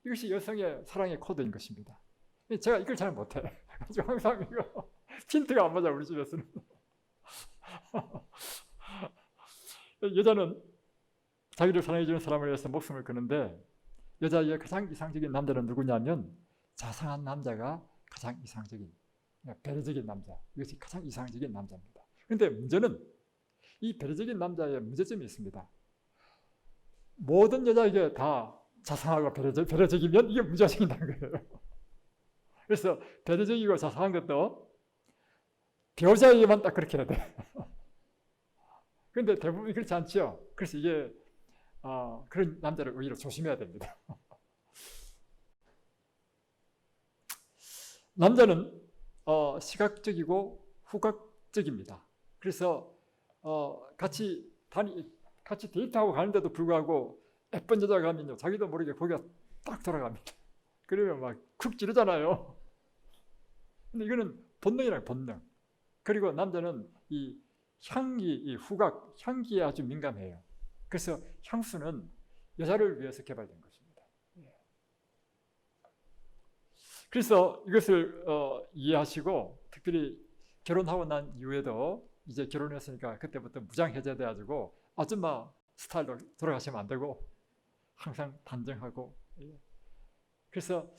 이것이 여성의 사랑의 코드인 것입니다. 제가 이걸 잘 못해. 항상 이거 핀트가 안 맞아, 우리 집에서는. 여자는 자기를 사랑해주는 사람을 위해서 목숨을 거는데 여자의 가장 이상적인 남자는 누구냐면 자상한 남자가 가장 이상적인, 배려적인 남자. 이것이 가장 이상적인 남자입니다. 그런데 문제는 이 배려적인 남자의 문제점이 있습니다. 모든 여자에게 다 자상하고 배려적이면 이게 문제가 생긴다는 거예요. 그래서 배려적이고 자상한 것도 배우자에게만 딱 그렇게 해야 돼. 그런데 대부분 그렇지 않죠. 그래서 이게 그런 남자를 오히려 조심해야 됩니다. 남자는 시각적이고 후각적입니다. 그래서 같이 데이트하고 가는데도 불구하고 예쁜 여자가 가면요, 자기도 모르게 고개가 딱 돌아갑니다. 그러면 막 쿡 찌르잖아요. 근데 이거는 본능이라요, 본능. 그리고 남자는 이 향기, 이 후각, 향기에 아주 민감해요. 그래서 향수는 여자를 위해서 개발된 것입니다. 그래서 이것을 이해하시고 특별히 결혼하고 난 이후에도 이제 결혼했으니까 그때부터 무장해제돼가지고 아줌마 스타일로 돌아가시면 안 되고 항상 단정하고. 그래서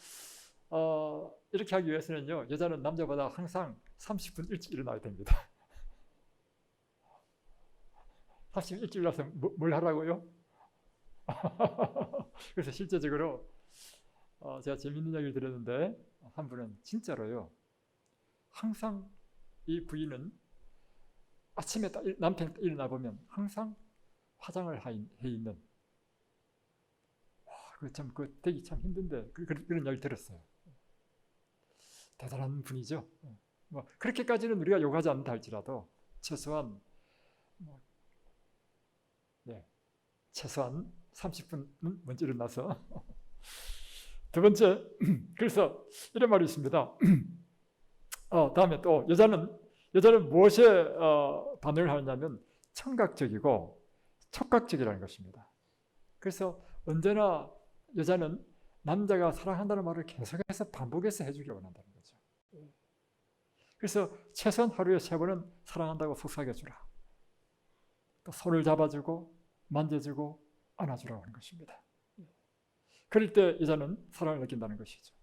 이렇게 하기 위해서는요, 여자는 남자보다 항상 30분 일찍 일어나야 됩니다. 30분 일찍 일어나서 뭘 하라고요? 그래서 실제적으로 제가 재밌는 이야기를 들었는데 한 분은 진짜로요, 항상 이 부인은 아침에 남편이 일어나 보면 항상 화장을 해 있는, 그거 되기 참 힘든데 그런 이야기 들었어요. 대단한 분이죠. 뭐 그렇게까지는 우리가 요구하지 않는다 할지라도 최소한 최소한 30분은 먼저 일어나서. 두 번째, 그래서 이런 말이 있습니다. 다음에 또 여자는 무엇에 반응을 하느냐면 청각적이고 촉각적이라는 것입니다. 그래서 언제나 여자는 남자가 사랑한다는 말을 계속해서 반복해서 해주길 원한다는 거죠. 그래서 최소한 하루에 3번은 사랑한다고 속삭여주라. 또 손을 잡아주고 만져주고 안아주라고 하는 것입니다. 그럴 때 여자는 사랑을 느낀다는 것이죠.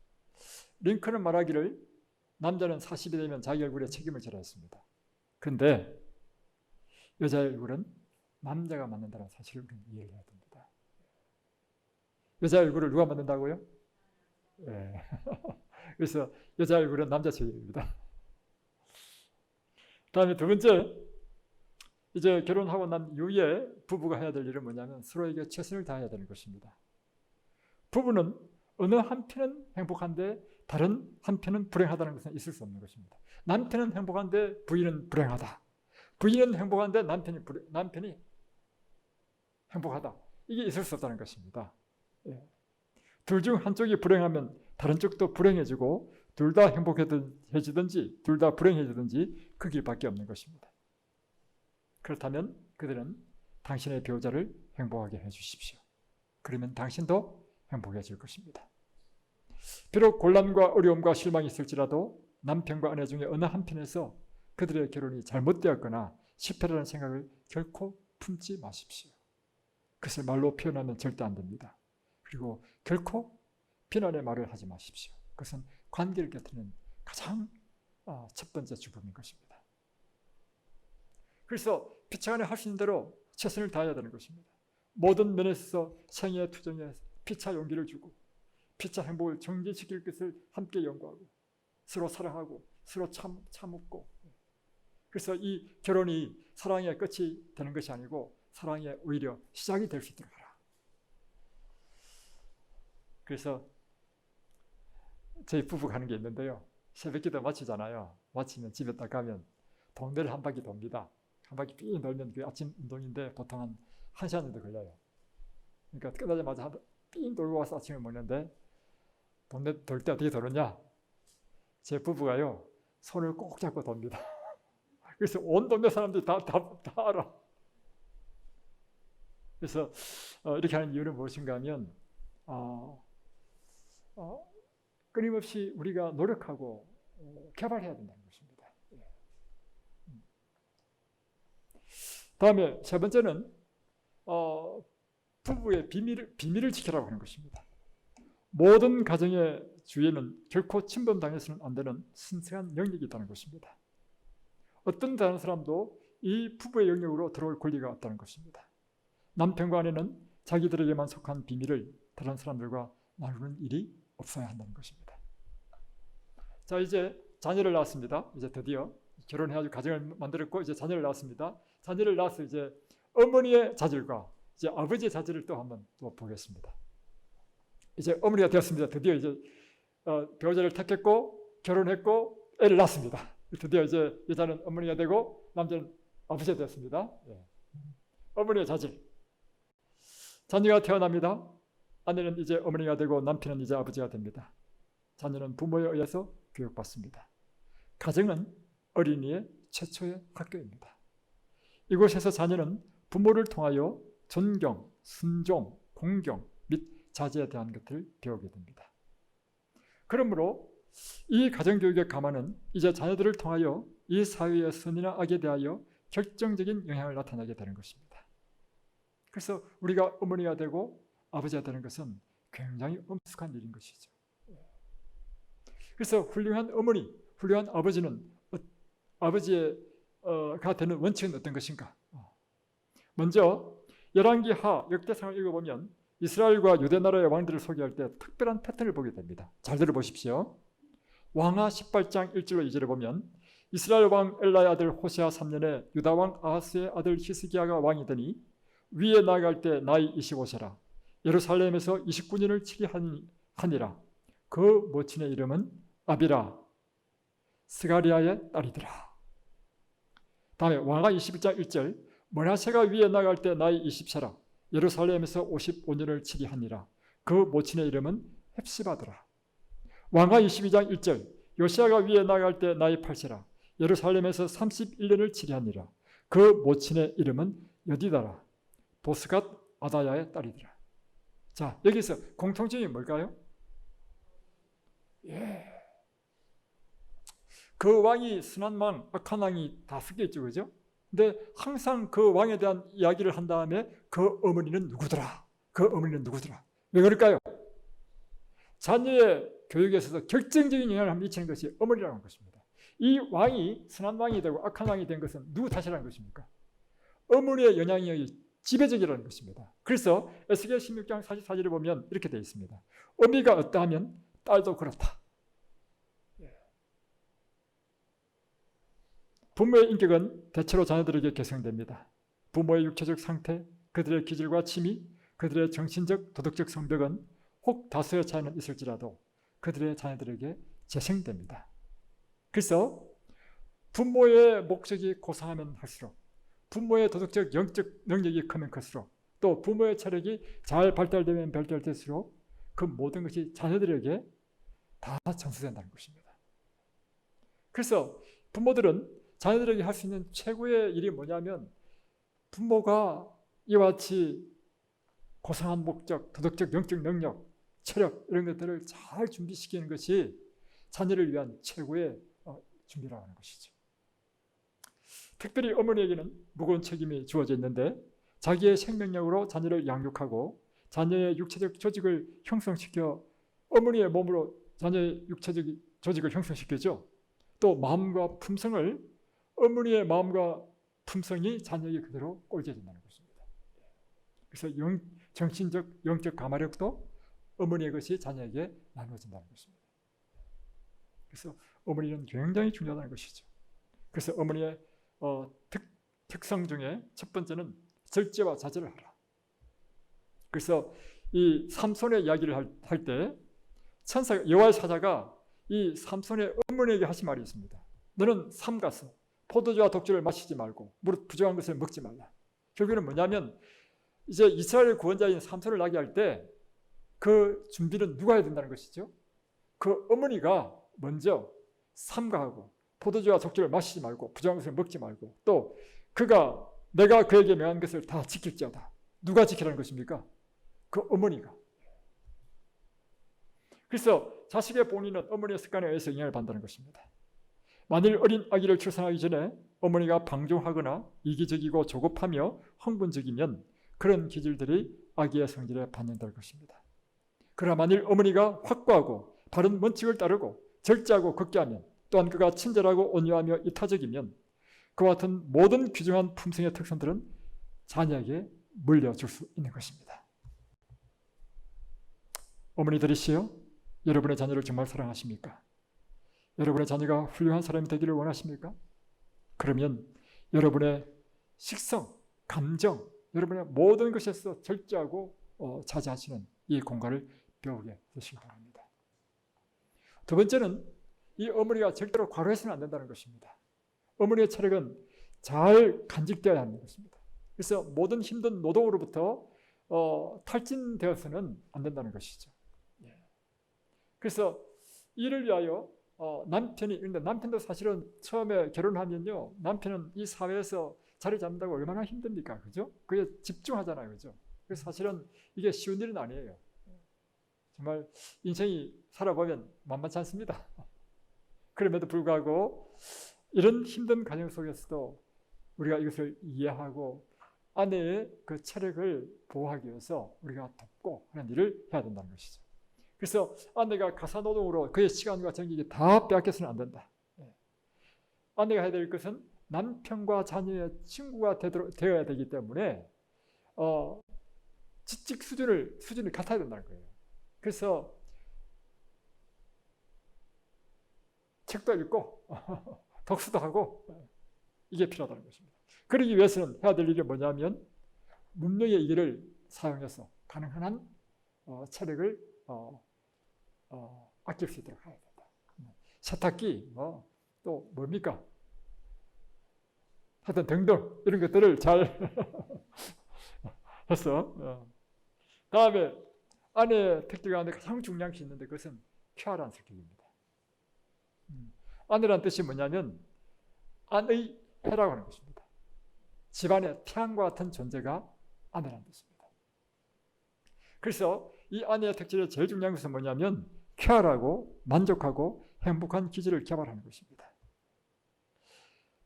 링컨은 말하기를 남자는 40이 되면 자기 얼굴에 책임을 져야 했습니다. 그런데 여자의 얼굴은 남자가 만든다는 사실을 우리는 이해를 해야 됩니다. 여자의 얼굴을 누가 만든다고요? 네. 그래서 여자의 얼굴은 남자 책임입니다. 다음에 두 번째, 이제 결혼하고 난 이후에 부부가 해야 될 일은 뭐냐면 서로에게 최선을 다해야 되는 것입니다. 부부는 어느 한편은 행복한데 다른 한편은 불행하다는 것은 있을 수 없는 것입니다. 남편은 행복한데 부인은 불행하다. 부인은 행복한데 남편이 행복하다. 이게 있을 수 없다는 것입니다. 둘 중 한쪽이 불행하면 다른 쪽도 불행해지고 둘 다 행복해지든지 둘 다 불행해지든지 그 길밖에 없는 것입니다. 그렇다면 그들은 당신의 배우자를 행복하게 해주십시오. 그러면 당신도 행복해질 것입니다. 비록 곤란과 어려움과 실망이 있을지라도 남편과 아내 중에 어느 한편에서 그들의 결혼이 잘못되었거나 실패라는 생각을 결코 품지 마십시오. 그것을 말로 표현하면 절대 안 됩니다. 그리고 결코 비난의 말을 하지 마십시오. 그것은 관계를 깨트리는 가장 첫 번째 주범인 것입니다. 그래서 피차 간에 할 수 있는 대로 최선을 다해야 되는 것입니다. 모든 면에 있어서 생애의 투정에 피차 용기를 주고 피차 행복을 정진시킬 것을 함께 연구하고 서로 사랑하고 서로 참고, 그래서 이 결혼이 사랑의 끝이 되는 것이 아니고 사랑의 오히려 시작이 될 수 있도록 하라. 그래서 저희 부부가 하는 게 있는데요. 새벽기도 마치잖아요. 마치면 집에 딱 가면 동네를 한 바퀴 돕니다. 한 바퀴 삥 돌면 그 아침 운동인데 보통 한 1시간 정도 걸려요. 그러니까 끝나자마자 삥 돌고 와서 아침을 먹는데 동네 돌 때 어떻게 돌았냐? 제 부부가요, 손을 꼭 잡고 돕니다. 그래서 온 동네 사람들이 다 알아. 그래서 이렇게 하는 이유는 무엇인가 하면 끊임없이 우리가 노력하고 개발해야 된다는 것입니다. 다음에 세 번째는 부부의 비밀을 지키라고 하는 것입니다. 모든 가정의 주위에는 결코 침범당해서는 안 되는 신성한 영역이 있다는 것입니다. 어떤 다른 사람도 이 부부의 영역으로 들어올 권리가 없다는 것입니다. 남편과 아내는 자기들에게만 속한 비밀을 다른 사람들과 나누는 일이 없어야 한다는 것입니다. 자, 이제 자녀를 낳았습니다. 이제 드디어 결혼해가지고 가정을 만들었고 이제 자녀를 낳았습니다. 자녀를 낳아서 이제 어머니의 자질과 이제 아버지의 자질을 또 한번 또 보겠습니다. 이제 어머니가 되었습니다. 드디어 이제 배우자를 택했고 결혼했고 애를 낳았습니다. 드디어 이제 여자는 어머니가 되고 남자는 아버지가 되었습니다. 어머니의 자질. 자녀가 태어납니다. 아내는 이제 어머니가 되고 남편은 이제 아버지가 됩니다. 자녀는 부모에 의해서 교육받습니다. 가정은 어린이의 최초의 학교입니다. 이곳에서 자녀는 부모를 통하여 존경, 순종, 공경 및 자제에 대한 것들을 배우게 됩니다. 그러므로 이 가정교육의 가마는 이제 자녀들을 통하여 이 사회의 선이나 악에 대하여 결정적인 영향을 나타나게 되는 것입니다. 그래서 우리가 어머니가 되고 아버지가 되는 것은 굉장히 엄숙한 일인 것이죠. 그래서 훌륭한 어머니, 훌륭한 아버지는 아버지가 되는 원칙은 어떤 것인가? 먼저 열왕기하 역대상을 읽어보면 이스라엘과 유대 나라의 왕들을 소개할 때 특별한 패턴을 보게 됩니다. 잘 들어보십시오. 왕하 18장 1절로 2절에 보면 이스라엘 왕 엘라의 아들 호세아 3년에 유다 왕 아하스의 아들 히스기야가 왕이 되니 위에 나아갈 때 나이 25세라. 예루살렘에서 29년을 치게 하니라. 그 모친의 이름은 아비라, 스가리아의 딸이더라. 다음에 왕하 21장 1절 므낫세가 위에 나갈 때 나이 20세라. 예루살렘에서 55년을 치게 하니라. 그 모친의 이름은 헵시바더라. 왕하 22장 1절 요시아가 위에 나갈 때 나이 8세라. 예루살렘에서 31년을 치게 하니라. 그 모친의 이름은 여디다라. 보스갓 아다야의 딸이더라. 자, 여기서 공통점이 뭘까요? 그 왕이 선한 왕, 악한 왕이 다 섞여 있죠, 그죠? 근데 항상 그 왕에 대한 이야기를 한 다음에 그 어머니는 누구더라? 그 어머니는 누구더라? 왜 그럴까요? 자녀의 교육에 있어서 결정적인 영향을 미치는 것이 어머니라는 것입니다. 이 왕이 선한 왕이 되고 악한 왕이 된 것은 누구 탓이라는 것입니까? 어머니의 영향력이 지배적이라는 것입니다. 그래서 에스겔 16장 44절에 보면 이렇게 되어 있습니다. 어미가 어떠하면 딸도 그렇다. 부모의 인격은 대체로 자녀들에게 개성됩니다. 부모의 육체적 상태, 그들의 기질과 취미, 그들의 정신적, 도덕적 성벽은 혹 다수의 차이는 있을지라도 그들의 자녀들에게 재생됩니다. 그래서 부모의 목적이 고상하면 할수록, 부모의 도덕적, 영적 능력이 크면 클수록, 또 부모의 체력이 잘 발달되면 발달될수록 그 모든 것이 자녀들에게 다 전수된다는 것입니다. 그래서 부모들은 자녀들에게 할 수 있는 최고의 일이 뭐냐면 부모가 이와 같이 고상한 목적, 도덕적, 영적 능력, 체력 이런 것들을 잘 준비시키는 것이 자녀를 위한 최고의 준비라고 하는 것이죠. 특별히 어머니에게는 무거운 책임이 주어져 있는데 자기의 생명력으로 자녀를 양육하고 자녀의 육체적 조직을 형성시켜 어머니의 몸으로 자녀의 육체적 조직을 형성시키죠. 또 마음과 품성을 어머니의 마음과 품성이 자녀에게 그대로 꼴져진다는 것입니다. 그래서 정신적, 영적 가마력도 어머니의 것이 자녀에게 나누어진다는 것입니다. 그래서 어머니는 굉장히 중요하다는 것이죠. 그래서 어머니의 특성 중에 첫 번째는 절제와 자제를 하라. 그래서 이 삼손의 이야기를 할 때 천사 여호와의 사자가 이 삼손의 어머니에게 하신 말이 있습니다. 너는 삼가서 포도주와 독주를 마시지 말고 무릇 부정한 것을 먹지 말라. 결국에는 뭐냐면 이제 이스라엘 구원자인 삼손을 낳게 할 때 그 준비는 누가 해야 된다는 것이죠. 그 어머니가 먼저 삼가하고 포도주와 독주를 마시지 말고 부정한 것을 먹지 말고 또 내가 그에게 명한 것을 다 지킬지어다. 누가 지키라는 것입니까? 그 어머니가. 그래서 자식의 본인은 어머니의 습관에 의해서 영향을 받는다는 것입니다. 만일 어린 아기를 출산하기 전에 어머니가 방종하거나 이기적이고 조급하며 흥분적이면 그런 기질들이 아기의 성질에 반영될 것입니다. 그러나 만일 어머니가 확고하고 바른 원칙을 따르고 절제하고 극기하면 또한 그가 친절하고 온유하며 이타적이면 그와 같은 모든 귀중한 품성의 특성들은 자녀에게 물려줄 수 있는 것입니다. 어머니들이시여, 여러분의 자녀를 정말 사랑하십니까? 여러분의 자녀가 훌륭한 사람이 되기를 원하십니까? 그러면 여러분의 식성, 감정, 여러분의 모든 것에서 절제하고 자제하시는 이 공간을 배우게 되시기 바랍니다. 두 번째는 이 어머니가 절대로 과로해서는 안 된다는 것입니다. 어머니의 체력은 잘 간직되어야 하는 것입니다. 그래서 모든 힘든 노동으로부터 탈진되어서는 안 된다는 것이죠. 그래서 이를 위하여 남편도 사실은 처음에 결혼하면요, 남편은 이 사회에서 자리 잡는다고 얼마나 힘듭니까, 그죠? 그게 집중하잖아요, 그죠? 그래서 사실은 이게 쉬운 일은 아니에요. 정말 인생이 살아보면 만만치 않습니다. 그럼에도 불구하고 이런 힘든 과정 속에서도 우리가 이것을 이해하고 아내의 그 체력을 보호하기 위해서 우리가 돕고 하는 일을 해야 된다는 것이죠. 그래서 아내가 가사노동으로 그의 시간과 정력이 다 빼앗겨서는 안 된다. 아내가 해야 될 것은 남편과 자녀의 친구가 되어야 되기 때문에 지적 수준이 같아야 된다는 거예요. 그래서 책도 읽고 독서도 하고 이게 필요하다는 것입니다. 그러기 위해서는 해야 될 일이 뭐냐면 문명의 이기를 사용해서 가능한 한 체력을 아낄 수 있도록 해야 된다. 세탁기 또 뭡니까? 하여튼 등등 이런 것들을 잘 해서 다음에 아내의 특징 가운데 가장 중요한 것이 있는데 그것은 쾌활한 성격입니다. 아내란 뜻이 뭐냐면 아내의 해라고 하는 것입니다. 집안의 태양과 같은 존재가 아내란 뜻입니다. 그래서 이 아내의 특질의 제일 중요한 것은 뭐냐면 쾌활하고 만족하고 행복한 기질을 개발하는 것입니다.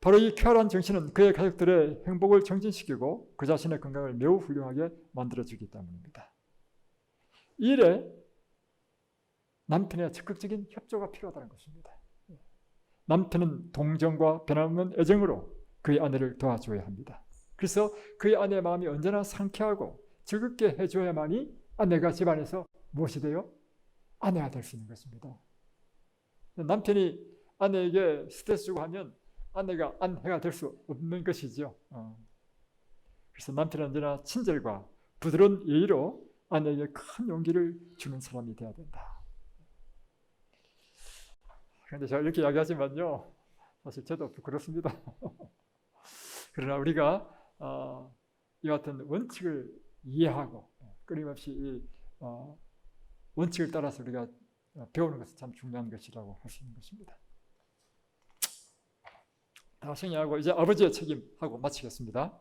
바로 이 쾌활한 정신은 그의 가족들의 행복을 정진시키고 그 자신의 건강을 매우 훌륭하게 만들어주기 때문입니다. 이 일에 남편의 적극적인 협조가 필요하다는 것입니다. 남편은 동정과 변함없는 애정으로 그의 아내를 도와줘야 합니다. 그래서 그의 아내의 마음이 언제나 상쾌하고 즐겁게 해줘야만이 아내가 집안에서 무엇이 돼요? 아내가 될 수 있는 것입니다. 남편이 아내에게 스트레스 주고 하면 아내가 아내가 될 수 없는 것이죠. 그래서 남편은 언제나 친절과 부드러운 예의로 아내에게 큰 용기를 주는 사람이 되어야 된다. 그런데 제가 이렇게 이야기하지만요, 사실 저도 부끄럽습니다. 그러나 우리가 이 같은 원칙을 이해하고 끊임없이 이 원칙을 따라서 우리가 배우는 것은 참 중요한 것이라고 할 수 있는 것입니다. 다 정리하고 이제 아버지의 책임하고 마치겠습니다.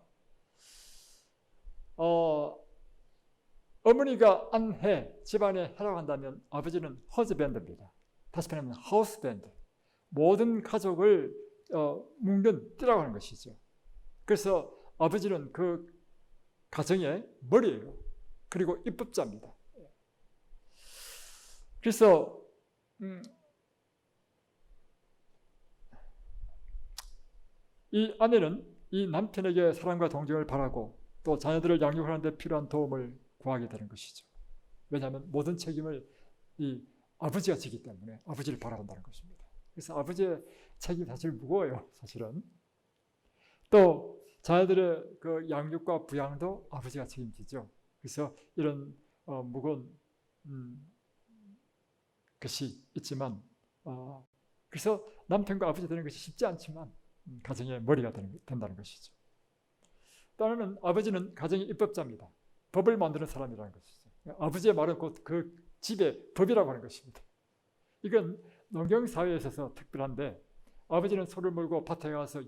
어머니가 안해, 집안에 하라고 한다면 아버지는 허즈밴드입니다. 다시 말하면 하우스밴드. 모든 가족을 묶는 띠라고 하는 것이죠. 그래서 아버지는 그 가정의 머리예요. 그리고 입법자입니다. 그래서 이 아내는 이 남편에게 사랑과 동정을 바라고 또 자녀들을 양육하는 데 필요한 도움을 구하게 되는 것이죠. 왜냐하면 모든 책임을 이 아버지가 지기 때문에 아버지를 바라본다는 것입니다. 그래서 아버지의 책임이 사실 무거워요. 사실은. 또 자녀들의 그 양육과 부양도 아버지가 책임지죠. 그래서 이런 무거운 것이 있지만 그래서 남편과 아버지 되는 것이 쉽지 않지만 가정의 머리가 된다는 것이죠. 또 하나는 아버지는 가정의 입법자입니다. 법을 만드는 사람이라는 것이죠. 아버지의 말은 곧 그 집의 법이라고 하는 것입니다. 이건 농경사회에 있어서 특별한데 아버지는 소를 몰고 밭에 가서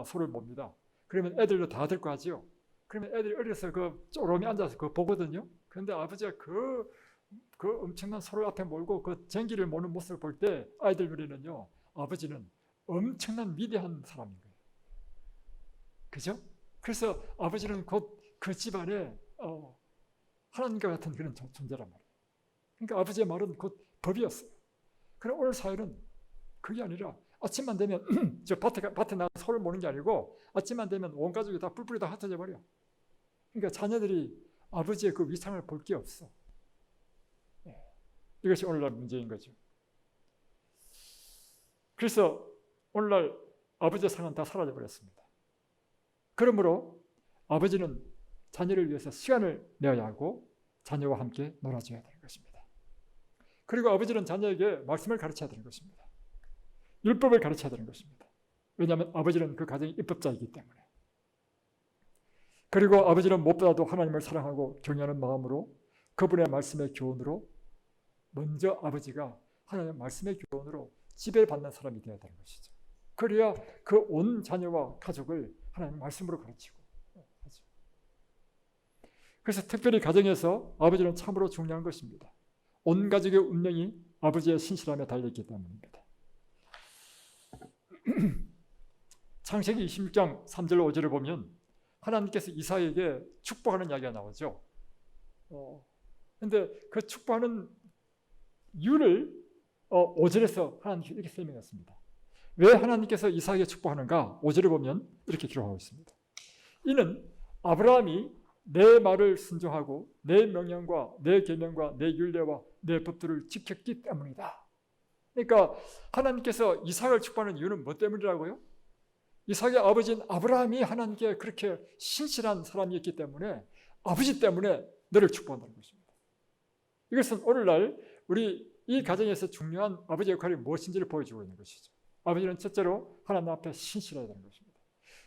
소를 몹니다. 그러면 애들도 다 듣고 하지요. 그러면 애들이 어려서 그 쪼롬이 앉아서 그거 보거든요. 그런데 아버지가 그 엄청난 소를 앞에 몰고 그 쟁기를 모는 모습을 볼 때 아이들 눈에는요, 아버지는 엄청난 위대한 사람인 거예요. 그죠? 그래서 아버지는 곧 그 집안에 하나님과 같은 그런 존재란 말이에요. 그러니까 아버지의 말은 곧 법이었어요. 그럼 오늘 사회는 그게 아니라 아침만 되면 저 밭에 나가 소를 모는 게 아니고 아침만 되면 온 가족이 다 뿔뿔이 다 흩어져 버려. 그러니까 자녀들이 아버지의 그 위상을 볼 게 없어. 이것이 오늘날 문제인 거죠. 그래서 오늘날 아버지의 상은 다 사라져 버렸습니다. 그러므로 아버지는 자녀를 위해서 시간을 내어야 하고 자녀와 함께 놀아줘야 되는 것입니다. 그리고 아버지는 자녀에게 말씀을 가르쳐야 되는 것입니다. 율법을 가르쳐야 되는 것입니다. 왜냐하면 아버지는 그 가정의 입법자이기 때문에. 그리고 아버지는 무엇보다도 하나님을 사랑하고 경외하는 마음으로 그분의 말씀의 교훈으로 먼저 아버지가 하나님의 말씀의 교훈으로 지배받는 사람이 되어야 되는 것이죠. 그래야 그 온 자녀와 가족을 하나님의 말씀으로 가르치고 하죠. 그래서 특별히 가정에서 아버지는 참으로 중요한 것입니다. 온 가족의 운명이 아버지의 신실함에 달려있기 때문입니다. 창세기 26장 3절 5절을 보면 하나님께서 이삭에게 축복하는 이야기가 나오죠. 그런데 그 축복하는 이유를 5절에서 하나님께서 이렇게 설명했습니다. 왜 하나님께서 이삭에게 축복하는가? 5절을 보면 이렇게 기록하고 있습니다. 이는 아브라함이 내 말을 순종하고 내 명령과 내 계명과 내 율례와 내 법들을 지켰기 때문이다. 그러니까 하나님께서 이삭을 축복하는 이유는 뭐 때문이라고요? 이삭의 아버지인 아브라함이 하나님께 그렇게 신실한 사람이었기 때문에 아버지 때문에 너를 축복한다는 것입니다. 이것은 오늘날 우리 이 가정에서 중요한 아버지의 역할이 무엇인지를 보여주고 있는 것이죠. 아버지는 첫째로 하나님 앞에 신실해야 되는 것입니다.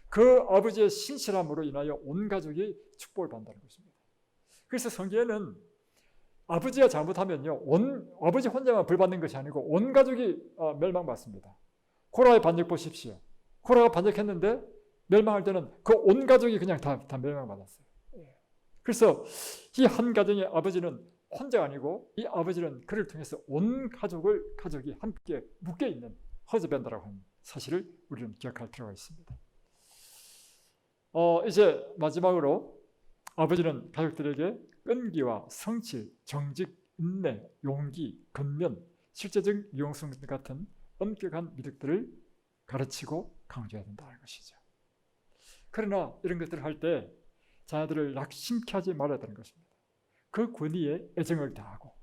그 아버지의 신실함으로 인하여 온 가족이 축복을 받는다는 것입니다. 그래서 성경에는 아버지가 잘못하면요, 아버지 혼자만 벌받는 것이 아니고 온 가족이 멸망받습니다. 코라의 반역 보십시오. 코라가 반역했는데 멸망할 때는 그 온 가족이 그냥 다 멸망받았어요. 그래서 이 한 가정의 아버지는 혼자가 아니고 이 아버지는 그를 통해서 온 가족이 함께 묶여있는 허즈밴드라고 하는 사실을 우리는 기억할 필요가 있습니다. 이제 마지막으로 아버지는 가족들에게 끈기와 성실, 정직, 인내, 용기, 근면, 실제적 유용성 같은 엄격한 미덕들을 가르치고 강조해야 된다는 것이죠. 그러나 이런 것들을 할 때 자녀들을 낙심케 하지 말아야 되는 것입니다. 그 권위에 애정을 다하고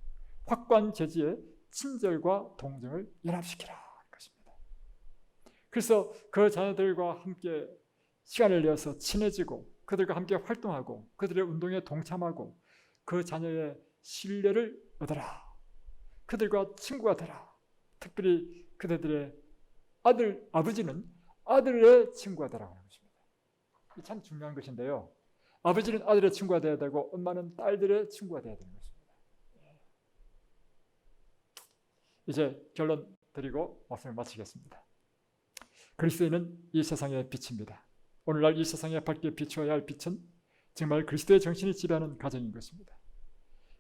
확고한 재지에 친절과 동정을 연합시키라 하는 것입니다. 그래서 그 자녀들과 함께 시간을 내어서 친해지고 그들과 함께 활동하고 그들의 운동에 동참하고 그 자녀의 신뢰를 얻어라. 그들과 친구가 되라. 특별히 그들의 아버지는 아들의 친구가 되라고 하는 것입니다. 이 참 중요한 것인데요. 아버지는 아들의 친구가 되어야 되고 엄마는 딸들의 친구가 되어야 되는 것입니다. 이제 결론 드리고 말씀을 마치겠습니다. 그리스도인은 이 세상의 빛입니다. 오늘날 이 세상에 밝게 비추어야 할 빛은 정말 그리스도의 정신이 지배하는 가정인 것입니다.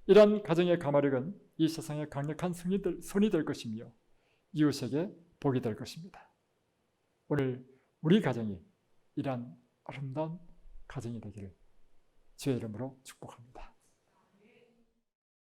이러한 가정의 가마력은 이 세상의 강력한 손이 될 것이며 이웃에게 복이 될 것입니다. 오늘 우리 가정이 이러한 아름다운 가정이 되기를 주의 이름으로 축복합니다.